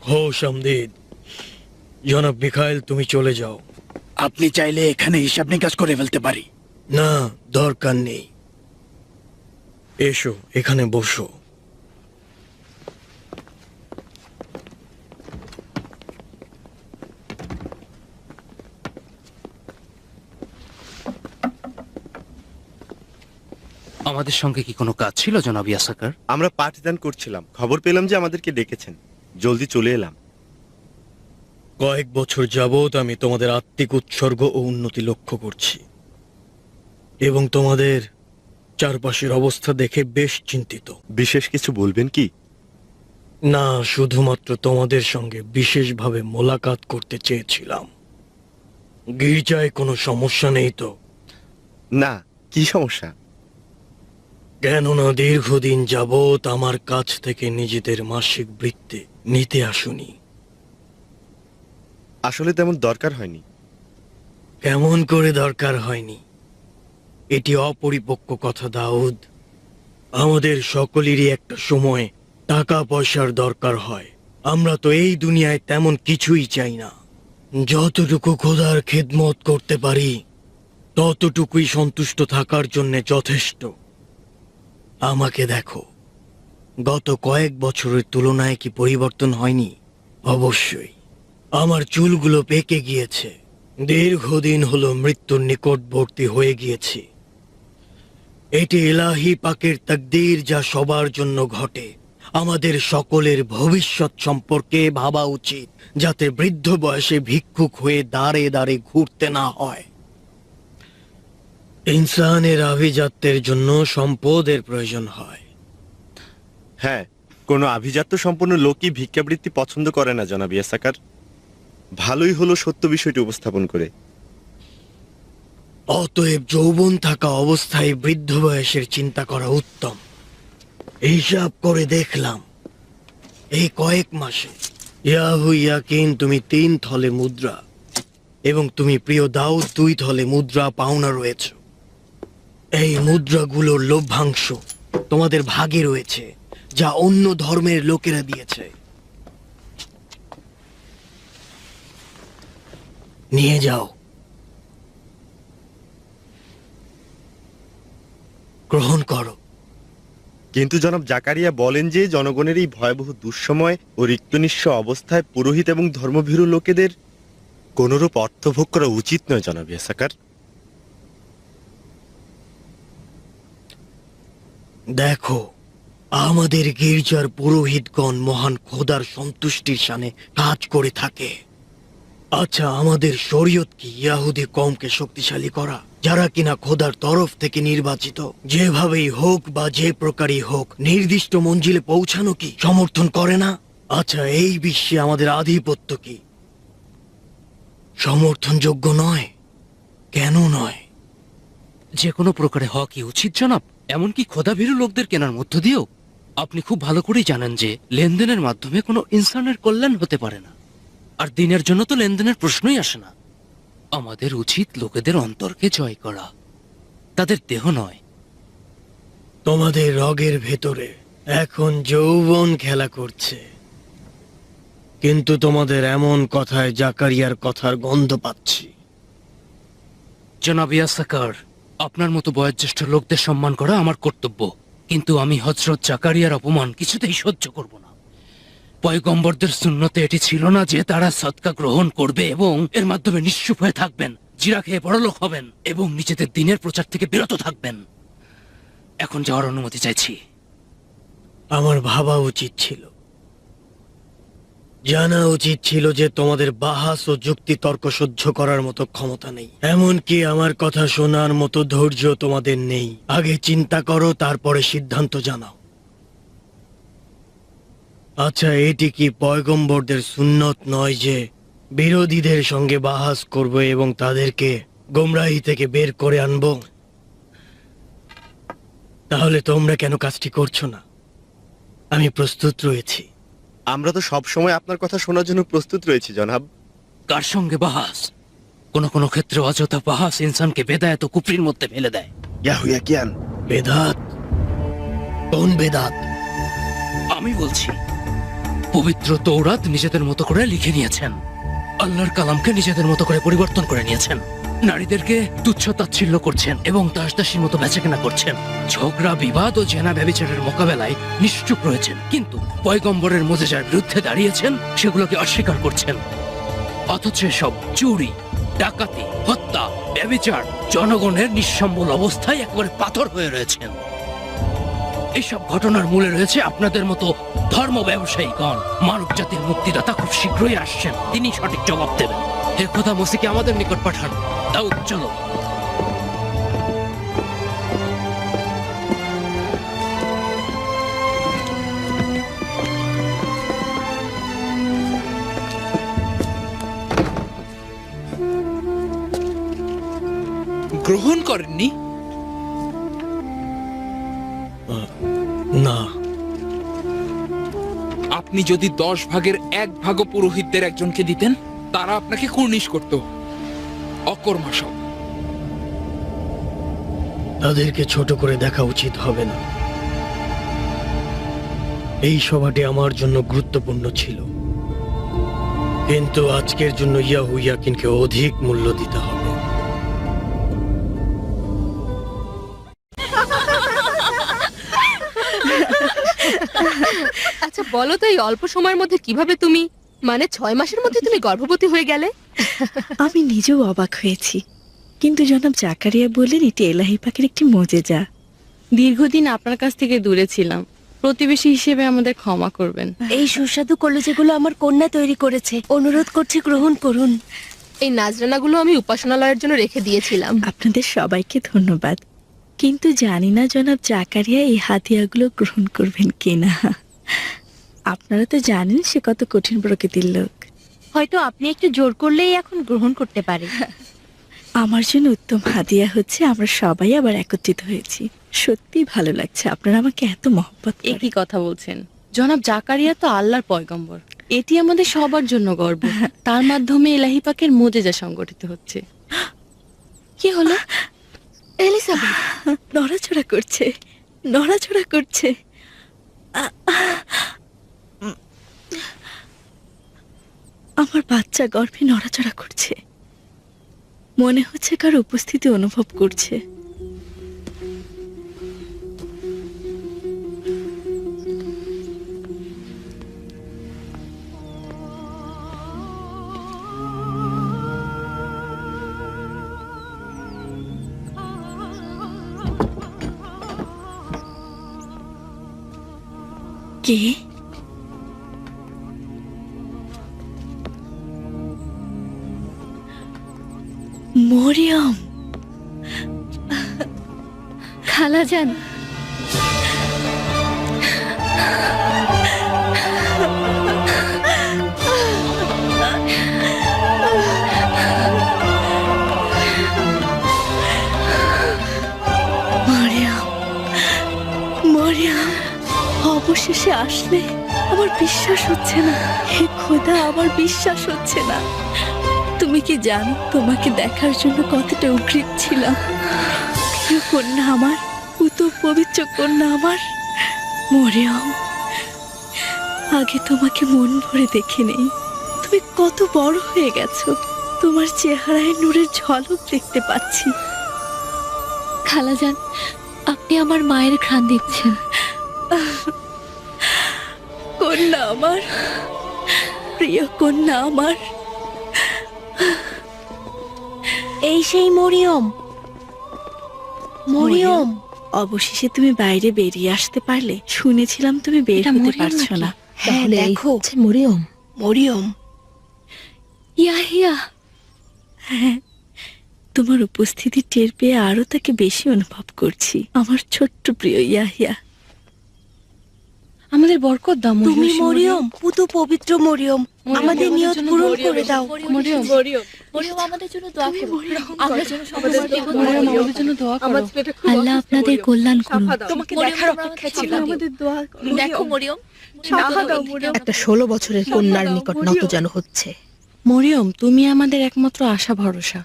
হো সামদিদ, জনাব মিখাইল, তুমি চলে যাও। আপনি চাইলে এখানে হিসাব নিকাশ করে ফেলতে পারি। না, দরকার নেই। এসো, এখানে বসো। আমাদের সঙ্গে কি কোনো কাজ ছিল জনাব ইয়াসাকার? আমরা পাঠদান করছিলাম, খবর পেলাম যে আমাদেরকে ডেকেছেন, জলদি চলে এলাম। কয়েক বছর যাবৎ আমি তোমাদের আত্মিক উৎসর্গ ও উন্নতি লক্ষ্য করছি এবং তোমাদের চারপাশের অবস্থা দেখে বেশ চিন্তিত। বিশেষ কিছু বলবেন কি? না, শুধুমাত্র তোমাদের সঙ্গে বিশেষভাবে মোলাকাত করতে চেয়েছিলাম। গির্জায় কোনো সমস্যা নেই তো? না, কি সমস্যা? কেননা দীর্ঘদিন যাবৎ আমার কাছ থেকে নিজেদের মাসিক বৃত্তি নিতে আসুনি। আসলে তেমন দরকার হয়নি। কেমন করে দরকার হয়নি? এটি অপরিপক্ক কথা দাউদ। আমাদের সকলেরই একটা সময় টাকা পয়সার দরকার হয়। আমরা তো এই দুনিয়ায় তেমন কিছুই চাই না। যতটুকু খোদার খেদমত করতে পারি ততটুকুই সন্তুষ্ট থাকার জন্য যথেষ্ট। আমাকে দেখো, গত কয়েক বছরের তুলনায় কি পরিবর্তন হয়নি? অবশ্যই। আমার চুলগুলো পেকে গিয়েছে। দীর্ঘদিন হলো মৃত্যুর নিকটবর্তী হয়ে গিয়েছি। এটি ইলাহি পাকের তাকদীর, যা সবার জন্য ঘটে। আমাদের সকলের ভবিষ্যৎ সম্পর্কে ভাবা উচিত, যাতে বৃদ্ধ বয়সে ভিক্ষুক হয়ে দাঁড়ে দাঁড়ে ঘুরতে না হয়। ইনসানের আভিজাত্যের জন্য সম্পদের প্রয়োজন হয়। হ্যাঁ, কোনো আভিজাত্য সম্পন্ন লোকই ভিক্ষাবৃত্তি পছন্দ করে না জনাব ইয়াসাকার। ভালোই হলো সত্য বিষয়টি উপস্থাপন করে। অতএব যৌবন থাকা অবস্থায় বৃদ্ধ বয়সের চিন্তা করা উত্তম। হিসাব করে দেখলাম, এই কয়েক মাসে ইয়াহু ইয়াকিন তুমি 3 থলে মুদ্রা এবং তুমি প্রিয় দাউদ 2 থলে মুদ্রা পাওনা রয়েছ। এই মুদ্রাগুলোর লভ্যাংশ তোমাদের ভাগে রয়েছে, যা অন্য ধর্মের লোকেরা দিয়েছে। নিয়ে যাও, গ্রহণ করো। কিন্তু জনাব জাকারিয়া বলেন যে জনগণের এই ভয়াবহ দুঃসময় ও রিক্তনিঃস্ব অবস্থায় পুরোহিত এবং ধর্মভীরু লোকেদের কোনরূপ অর্থভোগ করা উচিত নয় জনাব ইয়াসাকার। দেখো, আমাদের গির্জার পুরোহিতগণ মহান খোদার সন্তুষ্টির শানে কাজ করে থাকে। আচ্ছা, আমাদের শরীয়ত কি ইয়াহুদি কওমকে শক্তিশালী করা, যারা কিনা খোদার তরফ থেকে নির্বাচিত, যেভাবেই হোক বা যে প্রকারই হোক নির্দিষ্ট মঞ্জিলে পৌঁছানো কি সমর্থন করে না? আচ্ছা, এই বিশ্বে আমাদের আধিপত্য কি সমর্থনযোগ্য নয়? কেন নয়? যে কোনো প্রকারে হওয়া কি উচিত জনাব? এমনকি খোদাভীরু লোকদের কেনার মধ্য দিয়েও? আপনি খুব ভালো করেই জানেন যে লেনদেনের মাধ্যমে কোনো ইনসানের কল্যাণ হতে পারে না। আর দিনের জন্য তো লেনদেনের প্রশ্নই আসে না। আমাদের উচিত লোকেদের অন্তরকে জয় করা, তাদের দেহ নয়। তোমাদের রগের ভেতরে এখন যৌবন খেলা করছে, কিন্তু তোমাদের এমন কথায় জাকারিয়ার কথার গন্ধ পাচ্ছি। জনাব ইয়াসাকার, আপনার মতো বয়োজ্যেষ্ঠ লোকদের সম্মান করা আমার কর্তব্য, কিন্তু আমি হযরত জাকারিয়ার অপমান কিছুতেই সহ্য করব না। পয়গম্বরদের সুন্নতে এটি ছিল না যে তারা সদকা গ্রহণ করবে এবং এর মাধ্যমে নিঃস্ব হয়ে থাকবেন, জিরা খেয়ে বড়লোক হবেন এবং নিজেদের দিনের প্রচার থেকে বিরত থাকবেন। এখন যাওয়ার অনুমতি চাইছি। আমার ভাবা উচিত ছিল, জানা উচিত ছিল যে তোমাদের বাহাস ও যুক্তি তর্ক সহ্য করার মতো ক্ষমতা নেই। এমনকি আমার কথা শোনার মতো ধৈর্য তোমাদের নেই। আগে চিন্তা করো, তারপরে সিদ্ধান্ত জানাও। আচ্ছা, এটি কি পয়গম্বরদের সুন্নত নয় যে বিরোধীদের সঙ্গে বাহাস করব এবং তাদেরকে গোমরাহি থেকে বের করে আনব? তাহলে তোমরা কেন কাজটি করছো না? আমি প্রস্তুত রয়েছি। আমরা তো সব সময় আপনার কথা শোনার জন্য প্রস্তুত রয়েছি জনাব। কার সঙ্গে বাহাস? কোনো কোনো ক্ষেত্রে অযথা বাহাস ইনসানকে বেদায়েত ও কুফরির মধ্যে ফেলে দেয়। ইয়াহু ইয়াকিয়ান, বেদাত? কোন বেদাত? আমি বলছি, পবিত্র তৌরাত নিজেদের মতো করে লিখে নিয়েছেন, আল্লাহর কালামকে নিজেদের মতো করে পরিবর্তন করে নিয়েছেন, নারীদেরকে তুচ্ছ তাচ্ছিল্য করছেন এবং দাসদাসীর মতো বেচাকেনা করছেন, ঝগড়া বিবাদ ও জেনা ব্যভিচারের মোকাবেলায় নিশ্চুপ রয়েছেন, কিন্তু পয়গম্বরের মুজিজার বিরুদ্ধে দাঁড়িয়েছেন সেগুলোকে অস্বীকার করছেন। অথচ এসব চুরি, ডাকাতি, হত্যা, ব্যভিচার জনগণের নিঃসম্বল অবস্থায় একেবারে পাথর হয়ে রয়েছেন। এইসব ঘটনার মূলে রয়েছে আপনাদের মতো ধর্ম ব্যবসায়ীগণ। মানব জাতির মুক্তিদাতা খুব শীঘ্রই আসছেন, তিনি সঠিক জবাব দেবেন। হে খোদা, মসিকে আমাদের নিকট পাঠান। দাউদ, চলো। গ্রহণ করেননি? না, আপনি যদি 10 ভাগের 1 ভাগও পুরোহিতদের একজনকে দিতেন, তারা আপনাকে কুর্নিশ করত। অকর্মা সব। তাদেরকে ছোট করে দেখা উচিত হবে না। এই সভাটি আমার জন্য গুরুত্বপূর্ণ ছিল, কিন্তু আজকের জন্য ইয়াহুয়াকিনকে অধিক মূল্য দিতে হবে। আচ্ছা বলো তো, এই অল্প সময়ের মধ্যে কিভাবে তুমি, মানে 6 মাসের মধ্যে তুমি গর্ভবতী হয়ে গেলে? আমি নিজেও অবাক হয়েছি, কিন্তু জনাব জাকারিয়া বললেন এটি এলাহি পাকের একটি মোজেজা। দীর্ঘদিন আপনার কাছ থেকে দূরে ছিলাম, প্রতিবেশী হিসেবে আমাদের ক্ষমা করবেন। এই সুস্বাদু কলেজেগুলো আমার কন্যা তৈরি করেছে, অনুরোধ করছি গ্রহণ করুন। এই নাজরানাগুলো আমি উপাসনালয়ের জন্য রেখে দিয়েছিলাম। আপনাদের সবাইকে ধন্যবাদ, কিন্তু জানি না জনাব জাকারিয়া এই হাতিয়াগুলো গ্রহণ করবেন কিনা। আপনারা তো জানেন সে কত কঠিন প্রকৃতির লোক। হয়তো আপনি একটু জোর করলেই এখন গ্রহণ করতে পারে। আমার জন্য উত্তম হাদিয়া হচ্ছে আমরা সবাই আবার একত্রিত হয়েছি। সত্যি ভালো লাগছে, আপনারা আমাকে এত মহব্বত করেন। একই কথা বলছেন। জনাব জাকারিয়া তো আল্লাহর পয়গম্বর, এটি আমাদের সবার জন্য গর্ব। তার মাধ্যমে এলাহি পাকের মোজেজা সংগঠিত হচ্ছে। কি হলো? এলিসাবেথ, নড়াচড়া করছে, নড়াচড়া করছে। আমার বাচ্চা গর্ভে নড়াচড়া করছে, মনে হচ্ছে কার উপস্থিতি অনুভব করছে। কে? মরিয়ম। খালাজান, মরিয়ম, মরিয়ম, অবশেষে আসলে। আমার বিশ্বাস হচ্ছে না, হে খোদা, আমার বিশ্বাস হচ্ছে না। তুমি কি জানো তোমাকে দেখার জন্য কতটা উগ্রীব ছিলাম? প্রিয় কন্যা আমার, পুত পবিত্র কন্যা আমার মরিয়ম। আগে তোমাকে মন ভরে দেখে নেই, তুমি কত বড় হয়ে গেছো। তোমার চেহারায় নূরের ঝলক দেখতে পাচ্ছি। খালাজান, আপনি আমার মায়ের ঘ্রাণ দিচ্ছেন। কন্যা আমার, প্রিয় কন্যা আমার। এই সেই মরিয়ম। মরিয়ম, অবশেষে তুমি বাইরে বেরিয়ে আসতে পারলে। শুনেছিলাম তুমি বের এটা হতে মরিয়ম পারছো নাকি? না। হ্যাঁ, তাহলে এই দেখো, হচ্ছে মরিয়ম। মরিয়ম। ইয়াহিয়া, হ্যাঁ, তোমার উপস্থিতি টের পেয়ে আরো তাকে বেশি অনুভব করছি। আমার ছোট্ট প্রিয় ইয়াহিয়া। আমাদের বরকত দাও। তুমি মরিয়ম, পুত পবিত্র মরিয়ম, আমাদের নিয়ত পূরণ করে দাও। মরিয়ম, মরিয়ম আমাদের জন্য দোয়া করো। আমরা যেন মরিয়ম, আমাদের জন্য দোয়া করো। আল্লাহ আপনাদের কল্যাণ করুন। তোমাকে দেখার অপেক্ষায় ছিলাম। দেখো মরিয়ম, একটা 16 বছরের কন্যার নিকট নত যেন হচ্ছে। মরিয়ম, তুমি আমাদের একমাত্র আশা ভরসা।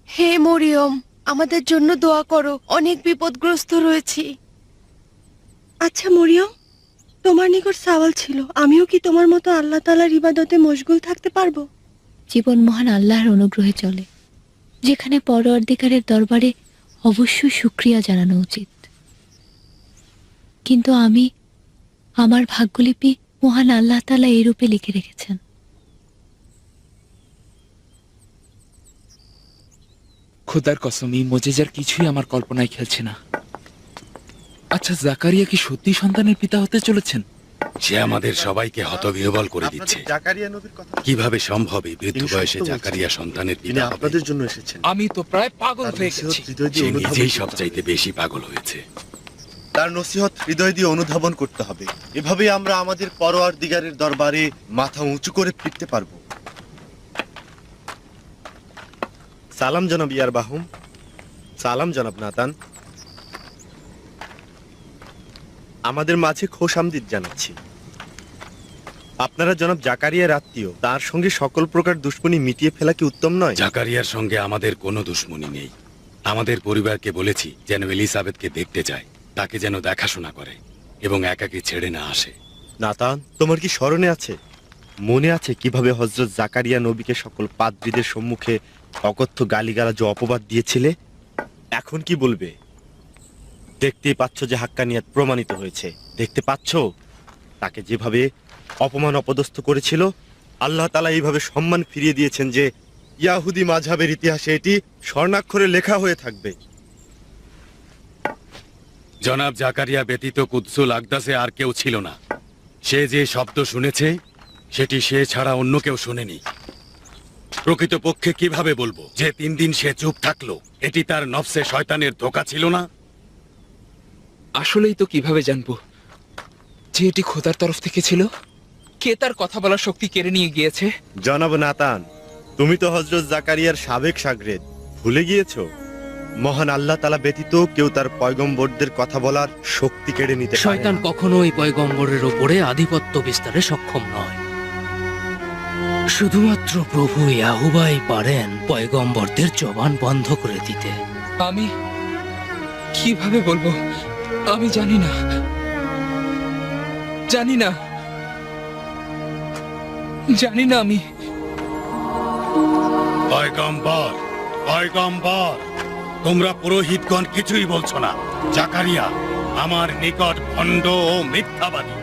হে মরিয়ম, আমাদের জন্য দোয়া করো, অনেক বিপদগ্রস্ত রয়েছি। আচ্ছা মরিয়ম, তোমার নিকট সওয়াল ছিল, আমিও কি তোমার মতো আল্লাহ তাআলার ইবাদতে মশগুল থাকতে পারবো? জীবন মহান আল্লাহর অনুগ্রহে চলে, যেখানে পরওয়ারদিগারের দরবারে অবশ্যই শুকরিয়া জানানো উচিত। কিন্তু আমি, আমার ভাগ্যলিপি মহান আল্লাহ তাআলা এই রূপে লিখে রেখেছেন। খোদার কসম, এই মোজেজার কিছুই আমার কল্পনায় খেলছে না। আচ্ছা, জাকারিয়া কি সত্যি সন্তানের পিতা হতে চলেছেন? সে আমাদের সবাইকে হতবিহ্বল করে দিচ্ছে। আপনাদের জাকারিয়া নবীর কথা কিভাবে সম্ভব এই বৃদ্ধ তিনি বয়সে সত্য বলছেন। জাকারিয়া সন্তানের তিনি পিতা হবে? আপনাদের জন্য এসেছেন। আমি তো প্রায় পাগল তার হয়ে নসিহত গেছি। হৃদয় দিয়ে সে অনুধাবন নিজেই করতে সবচাইতে হবে। বেশি পাগল হয়েছে। তার নসিহত হৃদয় দিয়ে অনুধাবন করতে হবে। এভাবেই আমরা আমাদের পরওয়ারদিগারের দরবারে মাথা উঁচু করে ফিরতে পারবো। সালাম জনাব ইয়ার বাহুম। সালাম জনাব নাতান। আমাদের মাঝে খোশামদিদ জানাচ্ছি। আপনারা জনাব জাকারিয়ার আত্মীয়, তার সঙ্গে সকল প্রকার দুশ্মনী মিটিয়ে ফেলা কি উত্তম নয়? জাকারিয়ার সঙ্গে আমাদের কোনো দুশ্মনী নেই। আমাদের পরিবারকে বলেছি যেন এলিসাবেথকে দেখতে যায়, তাকে যেন দেখাশোনা করে এবং একাকে ছেড়ে না আসে। নাতান, তোমার কি স্মরণে আছে, মনে আছে কিভাবে হযরত জাকারিয়া নবীকে সকল পাদ্রীদের সম্মুখে অকথ্য গালিগালাজ ও অপবাদ দিয়েছিলে? এখন কি বলবে? দেখতেই পাচ্ছ যে হাক্কানিয়াত প্রমাণিত হয়েছে। দেখতে পাচ্ছ তাকে যেভাবে অপমান অপদস্থ করেছিল, আল্লাহ তাআলা এইভাবে সম্মান ফিরিয়ে দিয়েছেন যে ইয়াহুদি মাযহাবের ইতিহাসে এটি স্বর্ণাক্ষরে লেখা হয়ে থাকবে। জনাব জাকারিয়া ব্যতীত কুদসুল আকদাসে আর কেউ ছিল না। সে যে শব্দ শুনেছে সেটি সে ছাড়া অন্য কেউ শোনেনি। প্রকৃতপক্ষে কিভাবে বলবো যে 3 দিন সে চুপ থাকলো? এটি তার নফসে শয়তানের ধোঁকা ছিল না? আসলেই তো কিভাবে জানবো যে এটি খোদার তরফ থেকে ছিল? কে তার কথা বলার শক্তি কেড়ে নিয়ে গিয়েছে? জনাব নাতান, তুমি তো হযরত জাকারিয়ার সাবেক শাগরেদ, ভুলে গিয়েছো? মহান আল্লাহ তাআলা ব্যতীত কেউ তার পয়গম্বরদের কথা বলার শক্তি কেড়ে নিতে পারে শয়তান না। কখনো ওই পয়গম্বরের ওপরে আধিপত্য বিস্তারে সক্ষম নয়। শুধুমাত্র প্রভু ইয়াহুবাই পারেন পয়গম্বরদের জবান বন্ধ করে দিতে। আমি কিভাবে বলবো? আমি জানি না, জানি না, জানি না আমি। পয়গম্বর, পয়গম্বর, তোমরা পুরোহিতগণ কিছুই বলছো না। জাকারিয়া আমার নিকট ভণ্ড ও মিথ্যাবাদী।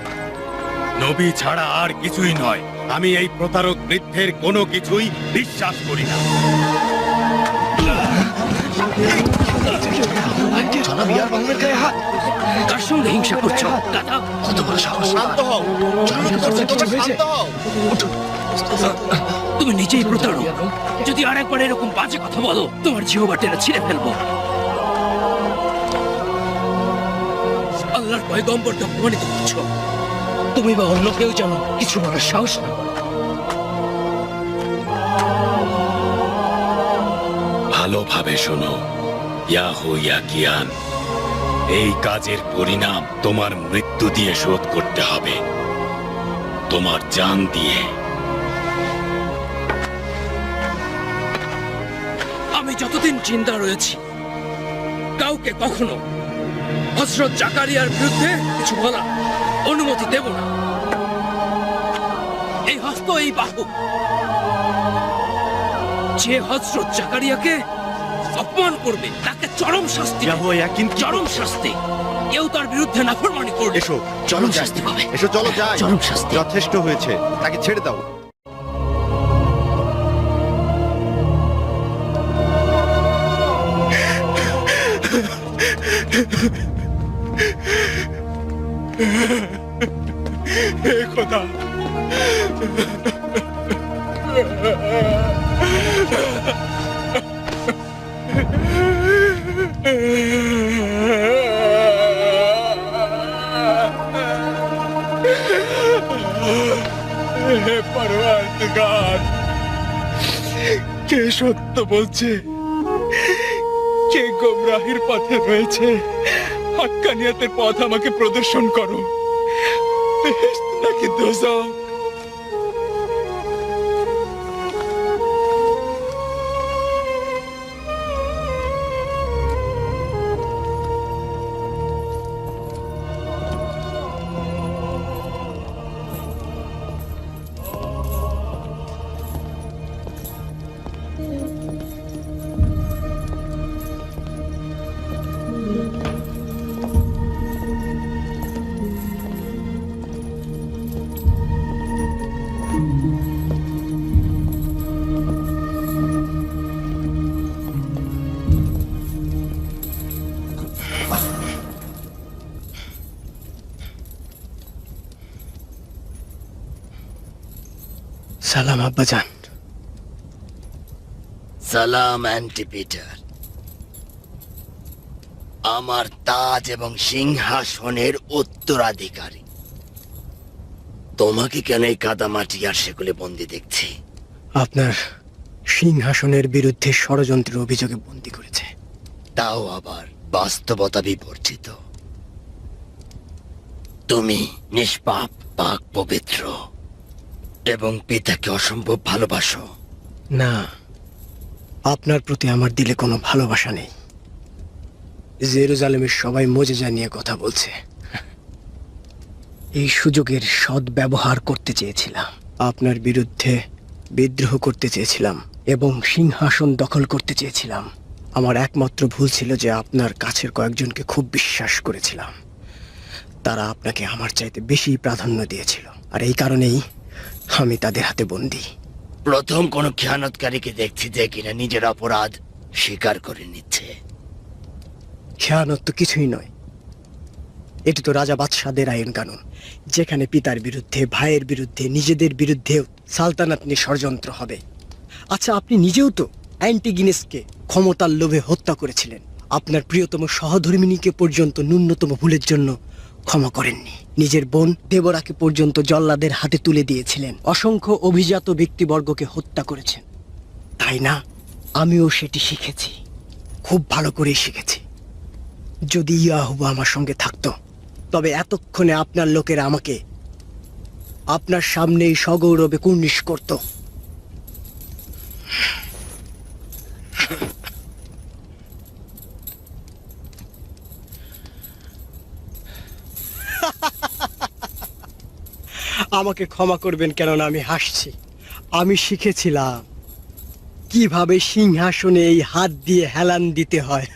নবী ছাড়া আর কিছুই নয়। আমি এই প্রতারক বৃদ্ধের কোনো কিছুই বিশ্বাস করি না। কার সঙ্গে হিংসা করছো? দাদা, কত বড় সাহস! তুমি নিজেই প্রতারক। যদি আরেকবার এরকম বাজে কথা বলো, তোমার জিহ্বা টেনে ছিঁড়ে ফেলবো। আল্লাহর পয়গম্বরকে অপমানিত করছো। তুমি বা অন্য কেউ যেন কিছু বলার সাহস না করো। ভালোভাবে শোনো ইয়াহু ইয়াকিয়ান, এই কাজের পরিণাম তোমার মৃত্যু দিয়ে শোধ করতে হবে, তোমার জান দিয়ে। আমি যতদিন জিন্দা রয়েছি কাউকে কখনো হযরত জাকারিয়ার বিরুদ্ধে কিছু বলা অনুমতি দেব না। এই হস্ত, এই বাহু, যে হযরত জাকারিয়াকে অপমান করবে তাকে চরম শাস্তি, ইয়াহু ইয়াকিন কি- চরম শাস্তি। কেউ তার বিরুদ্ধে নাফরমানি করবে, এসো, চরম যাই। শাস্তি পাবে, এসো, চলো যাই। চরম শাস্তি। যথেষ্ট হয়েছে, তাকে ছেড়ে দাও। হে খোদা, হে পরওয়ারদিগার, কে সত্য বলছে, কে গোমরাহির পথে রয়েছে? হাক্কানিয়াতের পথ আমাকে প্রদর্শন করো। বেহেশত নাকি দোজখ? সালাম আব্বাজান। সালাম অ্যান্টিপিটার। আমার তাজ এবং সিংহাসনের উত্তরাধিকারী। তোমাকে কেন এই কাদামাটি আর সেগুলি বন্দি দেখছি? আপনার সিংহাসনের বিরুদ্ধে ষড়যন্ত্রের অভিযোগে বন্দী করেছে। তাও আবার বাস্তবতা বিবর্জিত। তুমি নিষ্পাপ, পাক পবিত্র এবং পিতাকে অসম্ভব ভালোবাসো। না, আপনার প্রতি আমার দিলে কোনো ভালোবাসা নেই। জেরুজালেমের সবাই মোজেজা নিয়ে কথা বলছে। এই সুযোগের সদ্ব্যবহার করতে চেয়েছিলাম, আপনার বিরুদ্ধে বিদ্রোহ করতে চেয়েছিলাম এবং সিংহাসন দখল করতে চেয়েছিলাম। আমার একমাত্র ভুল ছিল যে আপনার কাছের কয়েকজনকে খুব বিশ্বাস করেছিলাম। তারা আপনাকে আমার চাইতে বেশি প্রাধান্য দিয়েছিল, আর এই কারণেই আমি তাদের হাতে বন্দী। প্রথম কোন খেয়ানতকারীকে দেখছি যে কিনা নিজের অপরাধ স্বীকার করে নিচ্ছে। খেয়ানত তো কিছুই নয়, এটি তো রাজা বাদশাদের আইন কানুন, যেখানে পিতার বিরুদ্ধে, ভাইয়ের বিরুদ্ধে, নিজেদের বিরুদ্ধেও সালতানাত নিয়ে ষড়যন্ত্র হবে। আচ্ছা, আপনি নিজেও তো অ্যান্টিগিনেসকে ক্ষমতার লোভে হত্যা করেছিলেন। আপনার প্রিয়তম সহধর্মিণীকে পর্যন্ত ন্যূনতম ভুলের জন্য ক্ষমা করেননি। নিজের বোন দেবরাকে পর্যন্ত জল্লাদের হাতে তুলে দিয়েছিলেন। অসংখ্য অভিজাত ব্যক্তিবর্গকে হত্যা করেছেন, তাই না? আমিও সেটি শিখেছি, খুব ভালো করেই শিখেছি। যদি ইয়াহুবা আমার সঙ্গে থাকতো, তবে এতক্ষণে আপনার লোকেরা আমাকে আপনার সামনেই সগৌরবে কুর্নিশ করত। আমাকে ক্ষমা করবেন, কেননা আমি হাসছি। আমি শিখেছিলাম কিভাবে সিংহাসনে এই হাত দিয়ে হেলান দিতে হয়।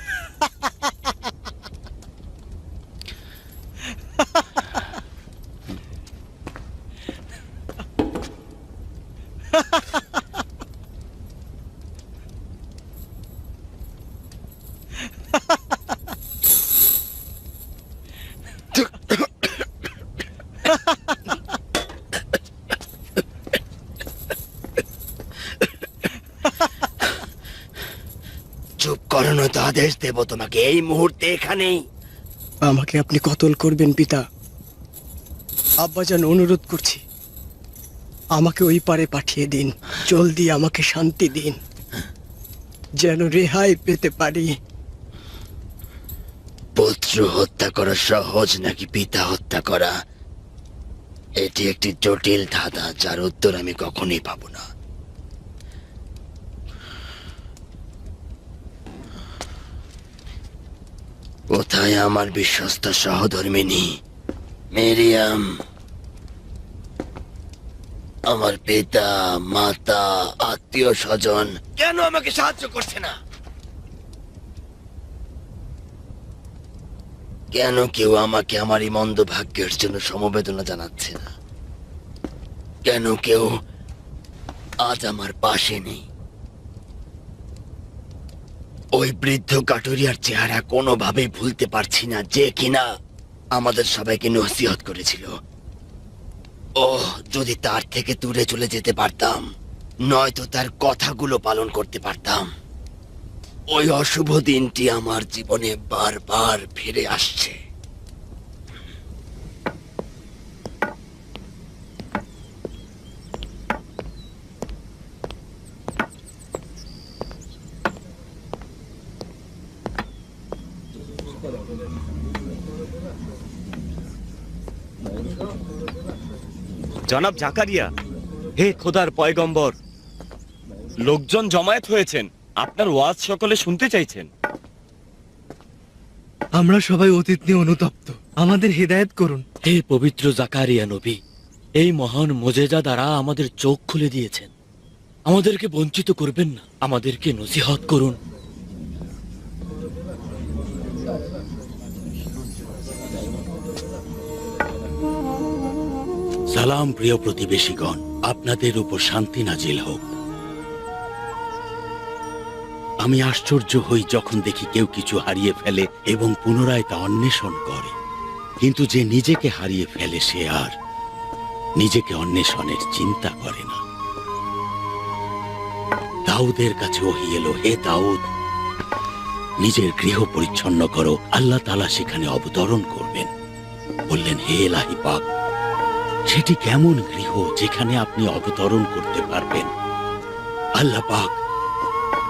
চুপ করো, নয়তো আদেশ দেব তোমাকে এই মুহূর্তে এখানেই। আমাকে আপনি কতল করবেন পিতা? আব্বাজান, অনুরোধ করছি, আমাকে ওই পারে পাঠিয়ে দিন। জলদি আমাকে শান্তি দিন, যেন রেহাই পেতে পারি। পুত্র হত্যা করা সহজ নাকি পিতা হত্যা করা? এটি একটি জটিল ধাঁধা, যার উত্তর আমি কখনোই পাবো না। কোথায় আমার বিশ্বস্ত সহধর্মিনী মেরিয়াম? আমার পিতা, মাতা, আত্মীয় স্বজন কেন আমাকে সাহায্য করছে না? কেন কেউ আমাকে আমার এই মন্দ ভাগ্যের জন্য সমবেদনা জানাচ্ছে না? কেন কেউ আজ আমার পাশে নেই? ওই বৃদ্ধ কাটুরিয়ার চেহারা কোনোভাবেই ভুলতে পারছি না, যে কিনা আমাদের সবাইকে নসিহত করেছিল। ওহ, যদি তার থেকে দূরে চলে যেতে পারতাম, নয়তো তার কথাগুলো পালন করতে পারতাম। ওই অশুভ দিনটি আমার জীবনে বারবার ফিরে আসছে। জনাব জাকারিয়া, হে খোদার পয়গম্বর, লোকজন জমায়েত হয়েছেন, আপনার ওয়াজ সকলে শুনতে চাইছেন। আমরা সবাই অতীত নিয়ে অনুতপ্ত, আমাদের হেদায়েত করুন। হে পবিত্র জাকারিয়া নবী, এই মহান মোজেজা দ্বারা আমাদের চোখ খুলে দিয়েছেন। আমাদেরকে বঞ্চিত করবেন না, আমাদেরকে নসিহত করুন। সালাম প্রিয় প্রতিবেশীগণ, আপনাদের উপর শান্তি নাজিল হোক। আমি আশ্চর্য হই যখন দেখি কেউ কিছু হারিয়ে ফেলে এবং পুনরায় তা অন্বেষণ করে, কিন্তু যে নিজেকে হারিয়ে ফেলে সে আর নিজেকে অন্বেষণের চিন্তা করে না। দাউদের কাছে ওহী এলো, হে দাউদ, নিজের গৃহ পরিচ্ছন্ন করো, আল্লাহ তাআলা সেখানে অবতরণ করবেন। বললেন, হে ইলাহি পাক, সেটি কেমন গৃহ যেখানে আপনি অবতরণ করতে পারবেন? আল্লাহ পাক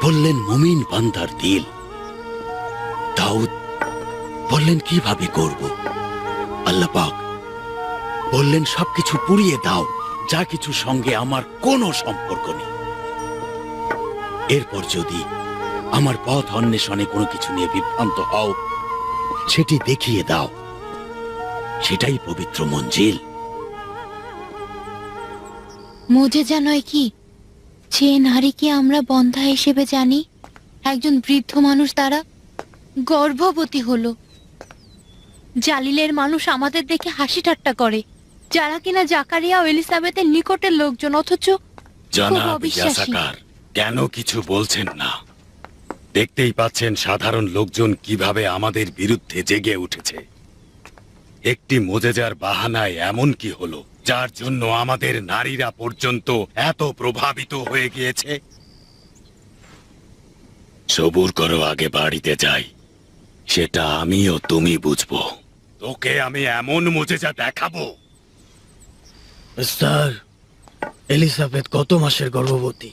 বললেন, মুমিন বান্দার দিল। দাউদ বললেন, কিভাবে করব? আল্লাহ পাক বললেন, সবকিছু পুড়িয়ে দাও, যা কিছু সঙ্গে আমার কোনো সম্পর্ক নেই। এরপর যদি আমার পথ অন্বেষণে কোনো কিছু নিয়ে বিভ্রান্ত হও, সেটি দেখিয়ে দাও, সেটাই পবিত্র মঞ্জিল। মোজেজা নয় কি? যে নারীকে আমরা বন্ধা হিসেবে জানি, একজন বৃদ্ধ মানুষ দ্বারা গর্ভবতী হলো। জালিলের মানুষ আমাদের দেখে হাসি ঠাট্টা করে, যারা কিনা জাকারিয়া ও এলিসাবেথের নিকটের লোকজন, অথচ জনাব অবিশ্বাসী। ইয়াসাকার, কেন কিছু বলছেন না? দেখতেই পাচ্ছেন সাধারণ লোকজন কিভাবে আমাদের বিরুদ্ধে জেগে উঠেছে। একটি মোজেজার বাহানায় এমন কি হলো যার জন্য আমাদের নারীরা পর্যন্ত এত প্রভাবিত হয়ে গিয়েছে? সবুর করো, আগে বাড়িতে যাই, সেটা আমিও তুমি বুঝবো। তোকে আমি এমন মোজেজা দেখাবো। স্যার, এলিজাবেথ কত মাসের গর্ভবতী?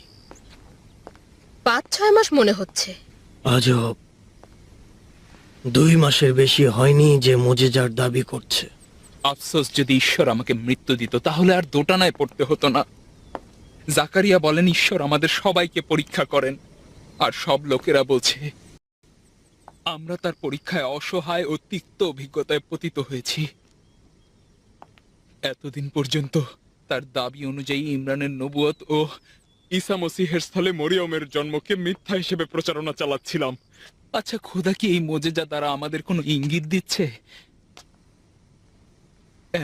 5-6 মাস মনে হচ্ছে। আজব, 2 মাসের বেশি হয়নি যে মোজেজার দাবি করছে। আফসোস, যদি ঈশ্বর আমাকে মৃত্যু দিত তাহলে আর দোটানায় পড়তে হতো না। জাকারিয়া বলেন, ঈশ্বর আমাদের সবাইকে পরীক্ষা করেন, আর সব লোকেরা বলছে আমরা তার পরীক্ষায় অসহায় ও তিক্ত অভিজ্ঞতায় পতিত হয়েছি। এতদিন পর্যন্ত তার দাবি অনুযায়ী ইমরানের নবুয়ত ও ঈসা মসিহের স্থলে মরিয়মের জন্মকে মিথ্যা হিসেবে প্রচারণা চালাচ্ছিলাম। আচ্ছা, খোদা কি এই মোজেজা দ্বারা আমাদের কোনো ইঙ্গিত দিচ্ছে?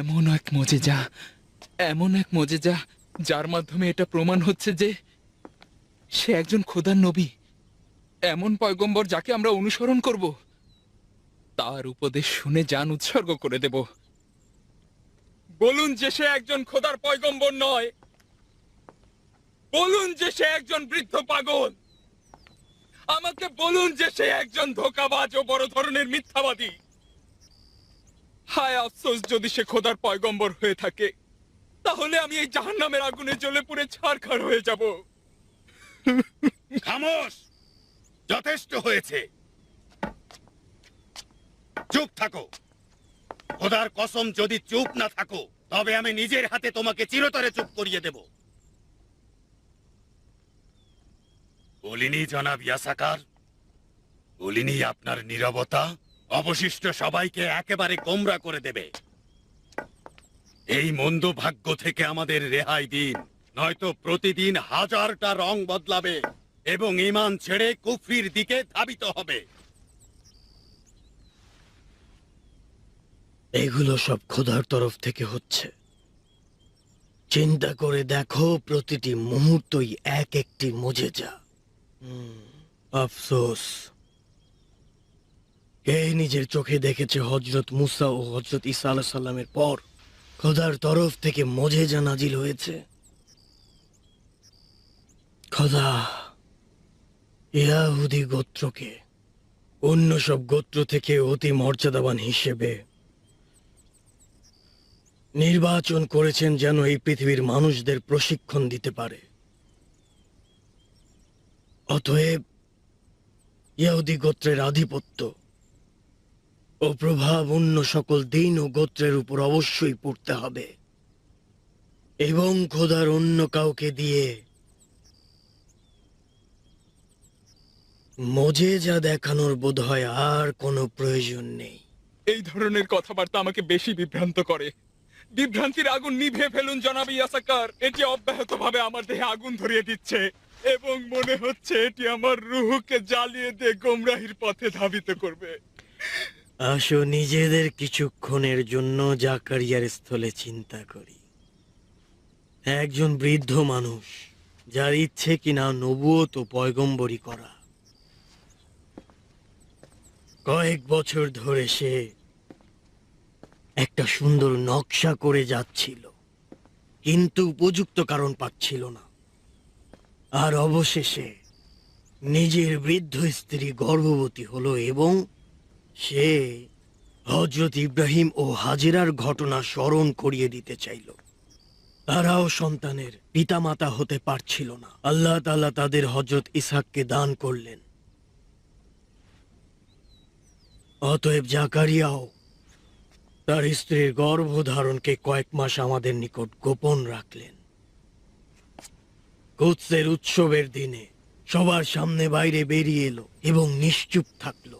এমন এক মোজেজা যার মাধ্যমে এটা প্রমাণ হচ্ছে যে সে একজন খোদার নবী, এমন পয়গম্বর যাকে আমরা অনুসরণ করব, তার উপদেশ শুনে জান উৎসর্গ করে দেব। বলুন যে সে একজন খোদার পয়গম্বর নয়, বলুন যে সে একজন বৃদ্ধ পাগল, আমাকে বলুন যে সে একজন ধোঁকাবাজ ও বড় ধরনের মিথ্যাবাদী। হায় আফসোস, যদি সে খোদার পয়গম্বর হয়ে থাকে, তাহলে আমি এই জাহান্নামের আগুনে জ্বলে পুড়ে ছারখার হয়ে যাব। খামোশ, যথেষ্ট হয়েছে, চুপ থাকো। খোদার কসম, যদি চুপ না থাকো তবে আমি নিজের হাতে তোমাকে চিরতরে চুপ করিয়ে দেব। বলিনি জনাব ইয়াসাকার, বলিনি আপনার নীরবতা অবশিষ্ট সবাইকে একেবারে গোমরা করে দেবে। এই মন্দ ভাগ্য থেকে আমাদের রেহাই দিন, নয়তো প্রতিদিন হাজারটা রং বদলাবে এবং ঈমান ছেড়ে কুফরির দিকে ধাবিত হবে। এগুলো সব খোদার তরফ থেকে হচ্ছে। চিন্তা করে দেখো, প্রতিটি মুহূর্তই এক একটি মোজেজা। আফসোস, কে নিজের চোখে দেখেছে হযরত মুসা ও হযরত ঈসা আলাইহিস সালামের পর খোদার তরফ থেকে মোজেজা নাজিল হয়েছে? খোদা ইয়াহুদি গোত্রকে অন্য সব গোত্র থেকে অতি মর্যাদাবান হিসেবে নির্বাচন করেছেন, যেন এই পৃথিবীর মানুষদের প্রশিক্ষণ দিতে পারে। অতএব ইহুদি গোত্রের আধিপত্য ও প্রভাব অন্য সকল দিন ও গোত্রের উপর অবশ্যই পড়তে হবে, এবং খোদার অন্য কাউকে দিয়ে মোজেজা দেখানোর বোধহয় আর কোনো প্রয়োজন নেই। এই ধরনের কথাবার্তা আমাকে বেশি বিভ্রান্ত করে। বিভ্রান্তির আগুন নিভে ফেলুন জনাব ইয়াসাকার। এটি অব্যাহতভাবে আমার দেহে আগুন ধরিয়ে দিচ্ছে এবং মনে হচ্ছে এটি আমার রুহকে জ্বালিয়ে দিয়ে গোমরাহির পথে ধাবিত করবে। আসো নিজেদের কিছুক্ষণের জন্য জাকারিয়ার স্থলে চিন্তা করি। একজন বৃদ্ধ মানুষ যার ইচ্ছে কিনা নবুয়ত ও পয়গম্বরি করা। কয়েক বছর ধরে সে একটা সুন্দর নকশা করে যাচ্ছিল, কিন্তু উপযুক্ত কারণ পাচ্ছিল না। আর অবশেষে নিজের বৃদ্ধ স্ত্রী গর্ভবতী হলো এবং সে হযরত ইব্রাহিম ও হাজেরার ঘটনা স্মরণ করিয়ে দিতে চাইল। তারাও সন্তানের পিতামাতা হতে পারছিল না। আল্লাহ তাআলা তাদের হযরত ইসহাককে দান করলেন। অতএব জাকারিয়াও তার স্ত্রীর গর্ভধারণকে কয়েক মাস আমাদের নিকট গোপন রাখলেন। কুদসের উৎসবের দিনে সবার সামনে বাইরে বেরিয়ে এলো এবং নিশ্চুপ থাকলো।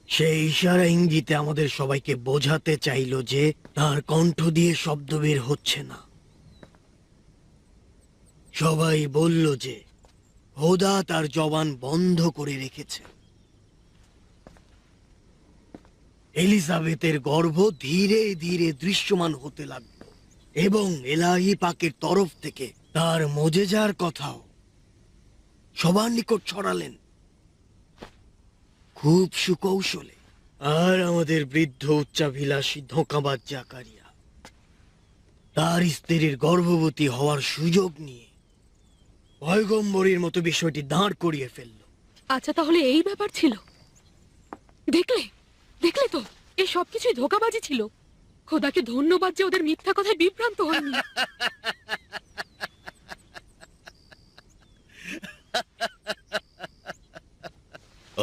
সে ইশারা ইঙ্গিতে আমাদের সবাইকে বোঝাতে চাইল যে তার কণ্ঠ দিয়ে শব্দ বের হচ্ছে না। সবাই বলল যে খোদা তার জবান বন্ধ করে রেখেছে। এলিজাবেথের গর্ভ ধীরে ধীরে দৃশ্যমান হতে লাগলো এবং এলাহি পাকের তরফ থেকে তার মোজেজার কথাও সবার নিকট ছড়ালেন খুব সুকৌশলে। আর আমাদের বৃদ্ধ উচ্চাভিলাষী ধোঁকাবাজ জাকারিয়া তার স্ত্রীর গর্ভবতী হওয়ার সুযোগ নিয়ে পয়গম্বরের মতো বিষয়টি দাঁড় করিয়ে ফেলল। আচ্ছা, তাহলে এই ব্যাপার ছিল। দেখলে দেখলে তো, এই সবকিছুই ধোঁকাবাজি ছিল। খোদাকে ধন্যবাদ যে ওদের মিথ্যা কথায় বিভ্রান্ত হয়নি।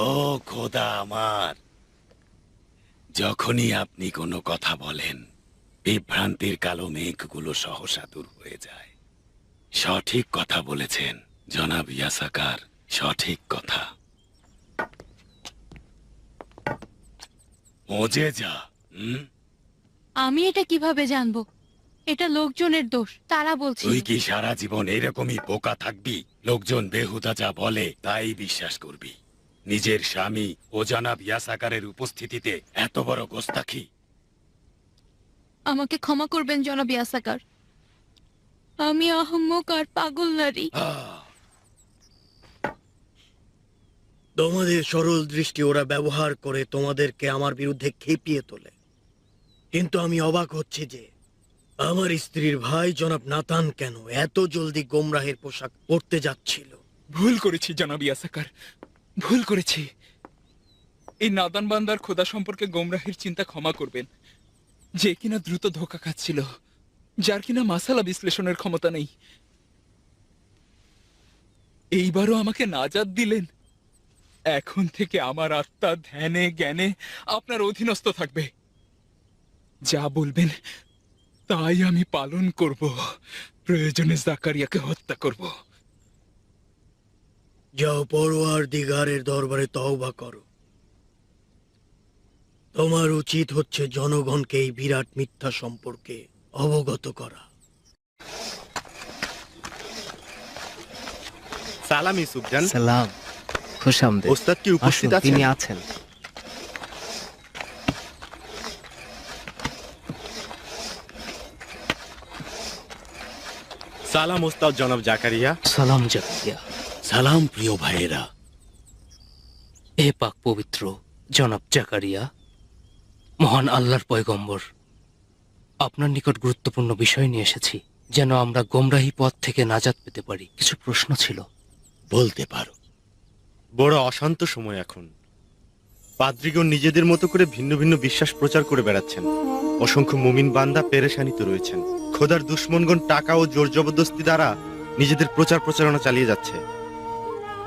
ও খোদা আমার, যখনই আপনি কোনো কথা বলেন বিভ্রান্তির কালো মেঘগুলো সহসা দূর হয়ে যায়। সঠিক কথা বলেছেন জনাব ইয়াসাকার, সঠিক কথা। মোজেজা। আমি এটা কিভাবে জানবো? এটা লোকজনের দোষ, তারা বলছে। তুই কি সারা জীবন এরকমই বোকা থাকবি? লোকজন বেহুদা যা বলে তাই বিশ্বাস করবি? নিজের স্বামী ও জনাব ইয়াসাকারের উপস্থিতিতে এত বড় গোস্তাখি! আমাকে ক্ষমা করবেন জনাব ইয়াসাকার, আমি আহম্মক আর পাগল নারী। তোমাদের সরল দৃষ্টি ওরা ব্যবহার করে তোমাদেরকে আমার বিরুদ্ধে খেপিয়ে তোলে। কিন্তু আমি অবাক হচ্ছি যে আমার স্ত্রীর ভাই জনাব নাতান কেন এত জলদি গোমরাহের পোশাক পরতে যাচ্ছিল। ভুল করেছি জনাব ইয়াসাকার, ভুল করেছি। এই নাদান বান্দার খোদা সম্পর্কে গোমরাহের চিন্তা ক্ষমা করবেন, যে কিনা দ্রুত ধোঁকা খাচ্ছিল, যার কিনা মাসালা বিশ্লেষণের ক্ষমতা নেই। এইবারও আমাকে নাজাত দিলেন। এখন থেকে আমার আত্মা ধ্যানে জ্ঞানে আপনার অধীনস্থ থাকবে। যা বলবেন তাই আমি পালন করব। প্রয়োজনে জাকারিয়াকে হত্যা করব। যাও পরওয়ারদিগারের দরবারে তওবা করো। তোমার উচিত হচ্ছে জনগণকে এই বিরাট মিথ্যা সম্পর্কে অবগত করা। সালাম ইউসুফজান। সালাম, খুশামদেদ। ওস্তাদ কি উপস্থিত আসুন, আছেন? তিনি আছেন। সালাম ওস্তাদ জনাব জাকারিয়া। সালাম জাকারিয়া। সালাম প্রিয় ভাইয়েরা। এ পাক পবিত্র জনাব জাকারিয়া, মহান আল্লাহর পয়গম্বর, আপনার নিকট গুরুত্বপূর্ণ বিষয় নিয়ে এসেছি, যেন আমরা গোমরাহী পথ থেকে নাজাত পেতে পারি। কিছু প্রশ্ন ছিল। বলতে পারো। বড় অশান্ত সময় এখন। পাদ্রীগণ নিজেদের মতো করে ভিন্ন ভিন্ন বিশ্বাস প্রচার করে বেড়াচ্ছেন। অসংখ্য মুমিন বান্দা পেরেশানিতে রয়েছেন। খোদার দুশ্মনগণ টাকা ও জোর জবরদস্তি দ্বারা নিজেদের প্রচার প্রচারণা চালিয়ে যাচ্ছে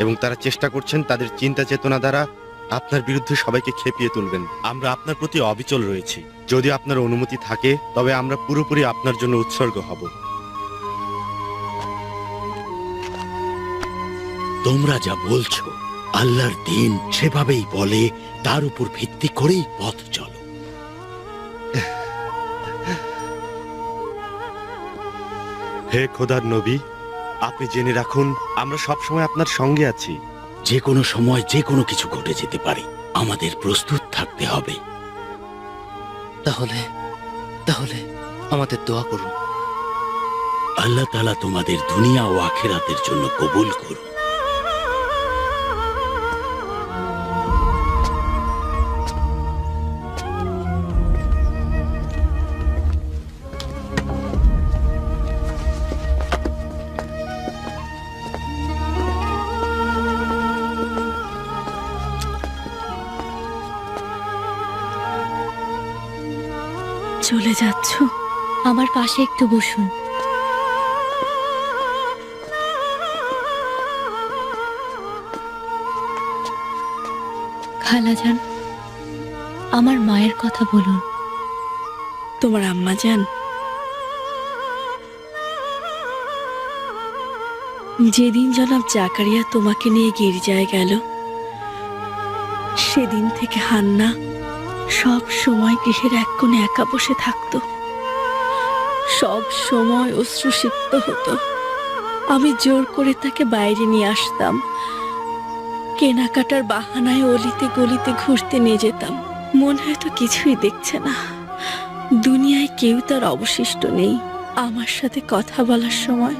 এবং তারা চেষ্টা করছেন তাদের চিন্তা চেতনা দ্বারা আপনার বিরুদ্ধে সবাইকে খেপিয়ে তুলবেন। আমরা আপনার প্রতি অবিচল রয়েছি। যদি আপনার অনুমতি থাকে তবে আমরা পুরোপুরি আপনার জন্য উৎসর্গ হব। তোমরা যা বলছো আল্লাহর দিন সেভাবেই বলে, তার উপর ভিত্তি করেই পথ চলো। হে খোদার নবী, আপনি জেনে রাখুন আমরা সবসময় আপনার সঙ্গে আছি। যে কোনো সময় যে কোনো কিছু ঘটে যেতে পারে, আমাদের প্রস্তুত থাকতে হবে। তাহলে তাহলে আমাদের দোয়া করুন। আল্লাহ তাআলা তোমাদের দুনিয়া ও আখিরাতের জন্য কবুল করুন। চলে যাচ্ছ? আমার পাশে একটু বসুন। খালাজান, আমার মায়ের কথা বলুন। তোমার আম্মা জান যেদিন জনাব জাকারিয়া তোমাকে নিয়ে গির্জায় গেল, সেদিন থেকে হান্না সব সময় গৃহের এক কোণে একা বসে থাকতো। সব সময় অশ্রুসিক্ত হতো। আমি জোর করে তাকে বাইরে নিয়ে আসতাম। কেনাকাটার বাহানায় অলিতে গলিতে ঘুরতে নিয়ে যেতাম। মনে হয়তো কিছুই দেখছে না, দুনিয়ায় কেউ তার অবশিষ্ট নেই। আমার সাথে কথা বলার সময়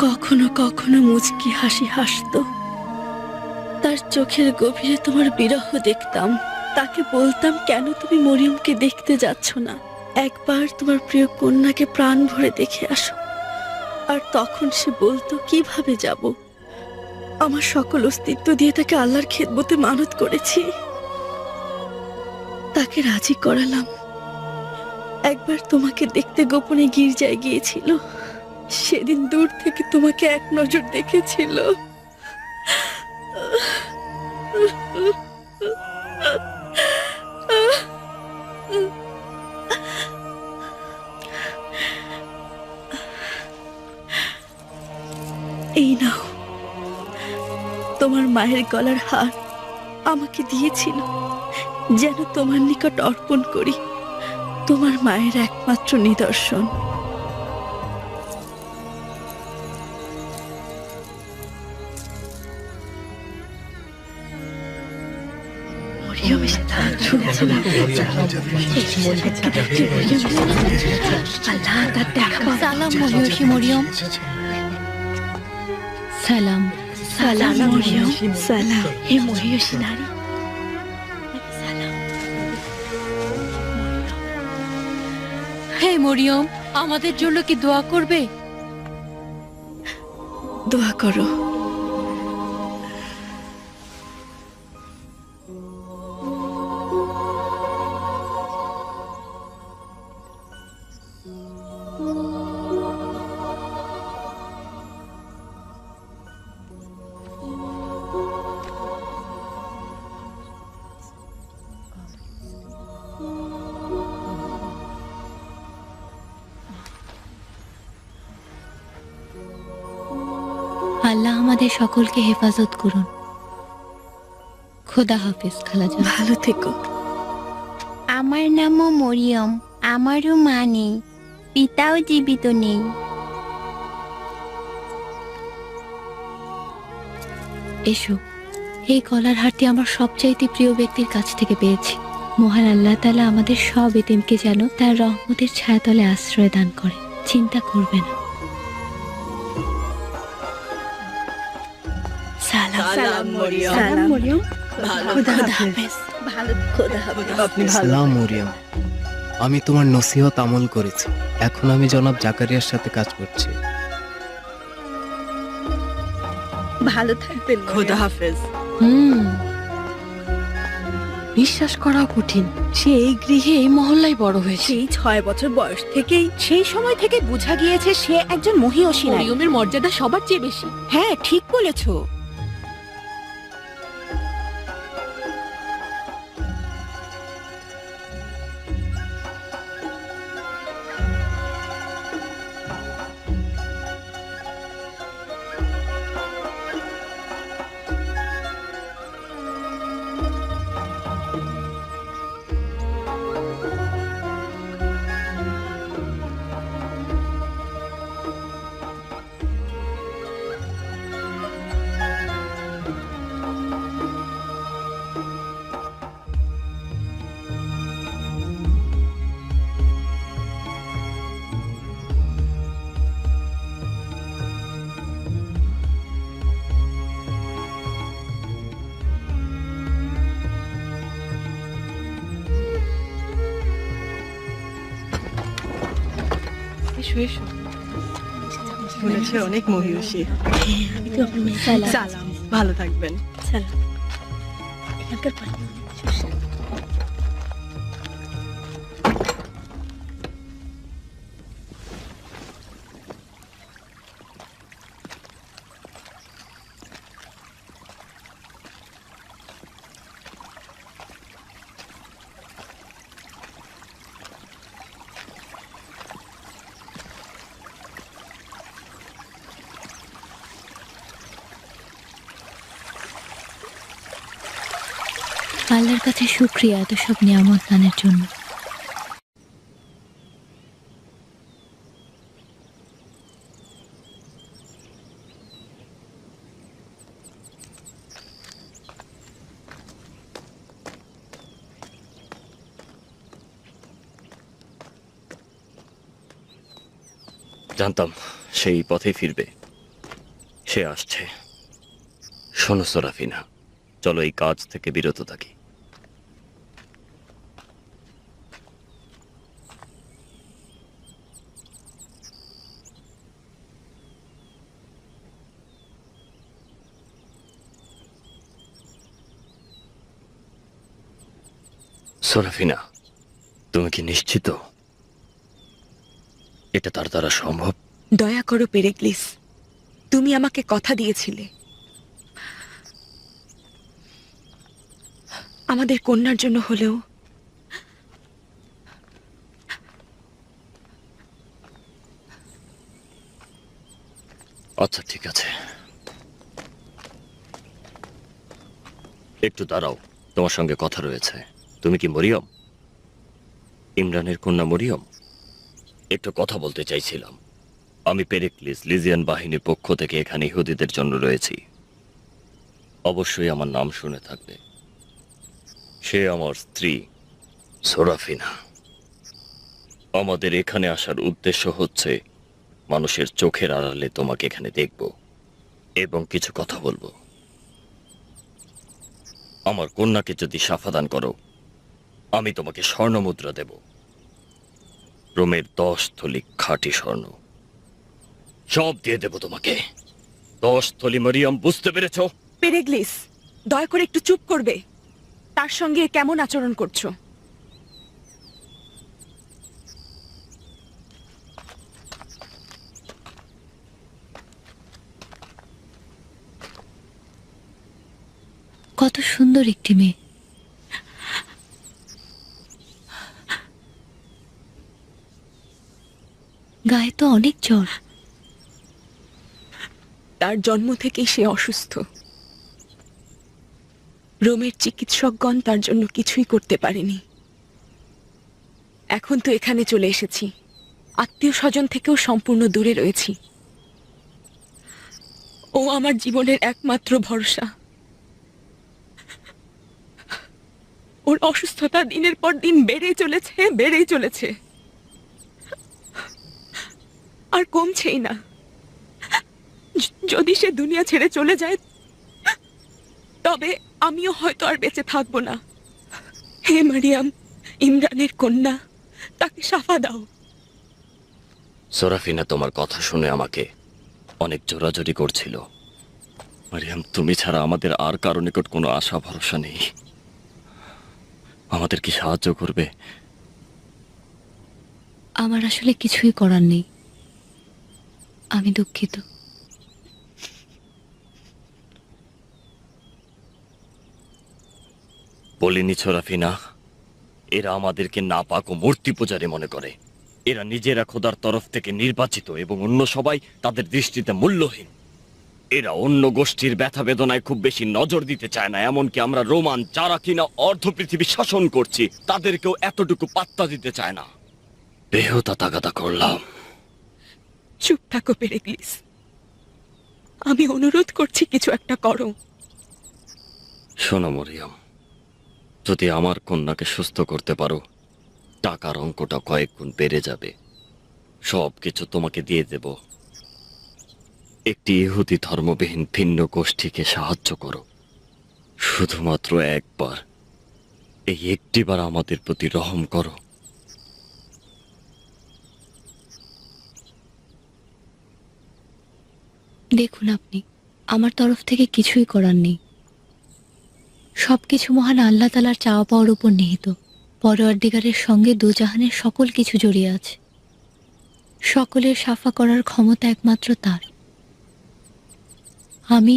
কখনো কখনো মুচকি হাসি হাসতো। তার চোখের গভীরে তোমার বিরহ দেখতাম। তাকে বলতাম, কেন তুমি মরিয়মকে দেখতে যাচ্ছ না? একবার তোমার প্রিয় কন্যাকে প্রাণ ভরে দেখে আসো। আর তখন সে বলতো, কিভাবে যাব? আমার সকল অস্তিত্ব দিয়ে তাকে আল্লাহর খেদমতে মানত করেছি। তাকে রাজি করালাম। একবার তোমাকে দেখতে গোপনে গির্জায় গিয়েছিল। সেদিন দূর থেকে তোমাকে এক নজর দেখেছিল। এই নাও, তোমার মায়ের গলার হার আমাকে দিয়েছিল যেন তোমার নিকট অর্পণ করি। তোমার মায়ের একমাত্র নিদর্শন। সালাম মহিষী মরিয়ম। সালাম। সালাম মরিয়ম। সালাম হে মহিষী নারী। সালাম। হে মরিয়ম, আমাদের জন্য কি দোয়া করবে? দোয়া করো। আল্লাহ আমাদের সকলকে হেফাজত করুন। খোদা হাফেজ খালাজান। ভালো থেকো। আমার নামও মরিয়ম। আমারও মা নেই, পিতাও জীবিত নেই। এসো, এই গলার হারটি আমার সবচাইতে প্রিয় ব্যক্তির কাছ থেকে পেয়েছি। মহান আল্লাহ তাআলা আমাদের সব এতিমকে যেন তার রহমতের ছায়াতলে আশ্রয় দান করে। চিন্তা করবে না। সালাম মরিয়ম। সালাম মরিয়ম। খোদা হাফেজ। ভালো খোদা হাফেজ। সালাম মরিয়ম। আমি তোমার নসিহত আমল করেছি। এখন আমি জনাব জাকারিয়ার সাথে কাজ করছি। ভালো থাকবেন। খোদা হাফেজ। বিশ্বাস করা কঠিন, সে এই গৃহে এই মহল্লায় বড় হয়েছে। সেই 6 বছর বয়স থেকেই, সেই সময় থেকে বোঝা গিয়েছে সে একজন মহিয়সী নারী। মরিয়মের মর্যাদা সবার চেয়ে বেশি। হ্যাঁ, ঠিক বলেছো। এসো এসো। শুনেছি অনেক মহিষী। সালাম, ভালো থাকবেন। সালাম। এখানকার পানি অনেক সুস্বাদু। আল্লাহর কাছে শুকরিয়া এত সব নিয়ামত দানের জন্য। জানতাম সেই পথে ফিরবে। সে আসছে। শোনো সরাফিনা, চলো এই কাজ থেকে বিরত থাকি। সরাফিনা, তুমি কি নিশ্চিত এটা তার দ্বারা সম্ভব? দয়া করো পেরেগ্লিস, তুমি আমাকে কথা দিয়েছিলে আমাদের কন্যার জন্য হলেও। আচ্ছা ঠিক আছে, একটু দাঁড়াও, তোমার সঙ্গে কথা রয়েছে। তুমি কি মরিয়ম, ইমরানের কন্যা মরিয়ম? একটু কথা বলতে চাইছিলাম। আমি পেরেক্লিস, লিজিয়ান বাহিনীর পক্ষ থেকে এখানে ইহুদিদের জন্য রয়েছি। অবশ্যই আমার নাম শুনে থাকবে। সে আমার স্ত্রী সোরাফিনা। আমাদের এখানে আসার উদ্দেশ্য হচ্ছে মানুষের চোখের আড়ালে তোমাকে এখানে দেখব এবং কিছু কথা বলবো। আমার কন্যাকে যদি সাফাদান করো, আমি তোমাকে স্বর্ণ মুদ্রা দেব, রোমের 10 থলি খাঁটি স্বর্ণ সব দিয়ে দেব তোমাকে। 10 থলি। মরিয়ম, বুঝতে পেরেছো? পেরেগ্লিস, দয়া করে একটু চুপ করবে। তার সঙ্গে কেমন আচরণ করছো? কত সুন্দর একটি মেয়ে। গায়ে তো অনেক জ্বর। তার জন্ম থেকেই সে অসুস্থ। রোমের চিকিৎসকগণ তার জন্য কিছুই করতে পারেনি। এখন তো এখানে চলে এসেছি, আত্মীয় স্বজন থেকেও সম্পূর্ণ দূরে রয়েছি। ও আমার জীবনের একমাত্র ভরসা। ওর অসুস্থতা দিনের পর দিন বেড়েই চলেছে, আর কমছেই না। যদি সে দুনিয়া ছেড়ে চলে যায়, তবে আমিও হয়তো আর বেঁচে থাকবো না। হে মারিয়াম, ইমরানের কন্যা, তাকে শাফা দাও। সোরাফিনা তোমার কথা শুনে আমাকে অনেক জোরাজোরি করছিল। মারিয়াম, তুমি ছাড়া আমাদের আর কারো নিকট কোনো আশা ভরসা নেই। আমাদের কি সাহায্য করবে? আমার আসলে কিছুই করার নেই, আমি দুঃখিত। বলিনি সোরাফিনা, এরা আমাদেরকে নাপাক ও মূর্তি পূজারী মনে করে। এরা নিজেরা খোদার তরফ থেকে নির্বাচিত এবং অন্য সবাই তাদের দৃষ্টিতে মূল্যহীন। এরা অন্য গোষ্ঠীর ব্যথা বেদনায় খুব বেশি নজর দিতে চায় না। এমনকি আমরা রোমান, যারা কিনা অর্ধ পৃথিবী শাসন করছি, তাদেরকেও এতটুকু পাত্তা দিতে চায় না। বেহুদা তাগাদা করলাম। চুপ থাকো পেরেগ্লিস, আমি অনুরোধ করছি কিছু একটা করো। শোনো মরিয়ম, যদি আমার কন্যাকে সুস্থ করতে পারো, টাকার অঙ্কটা কয়েক গুণ বেড়ে যাবে। সব কিছু তোমাকে দিয়ে দেব। একটি ইহুদি ধর্মবিহীন ভিন্ন গোষ্ঠীকে সাহায্য করো। শুধুমাত্র একবার, এই একটিবার আমাদের প্রতি রহম করো। দেখুন, আপনি আমার তরফ থেকে কিছুই করার নেই। সবকিছু মহান আল্লাহ তাআলার চাওয়া পাওয়ার উপর নিহিত। পরওয়ারদিগারের সঙ্গে দুজাহানের সকল কিছু জড়িয়ে আছে। সকলের সাফা করার ক্ষমতা একমাত্র তার। আমি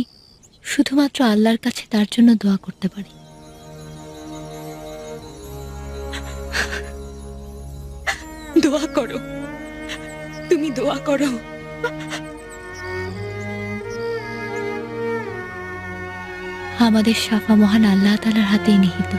শুধুমাত্র আল্লাহর কাছে তার জন্য দোয়া করতে পারি। দোয়া করো, তুমি দোয়া করো। আমাদের শাফা মহান আল্লাহ তাআলার হাতেই নিহিত।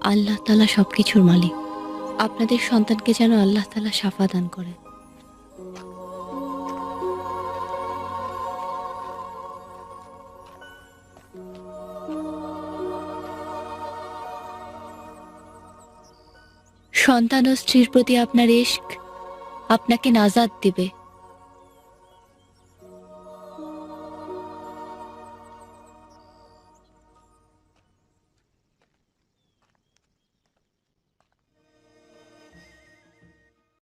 আল্লাহ তাআলা সবকিছুর মালিক। আপনাদের সন্তানকে যেন আল্লাহ তাআলা শাফা দান করে। সন্তান ও স্ত্রীর প্রতি আপনার ইশক আপনাকে নাজাত দিবে।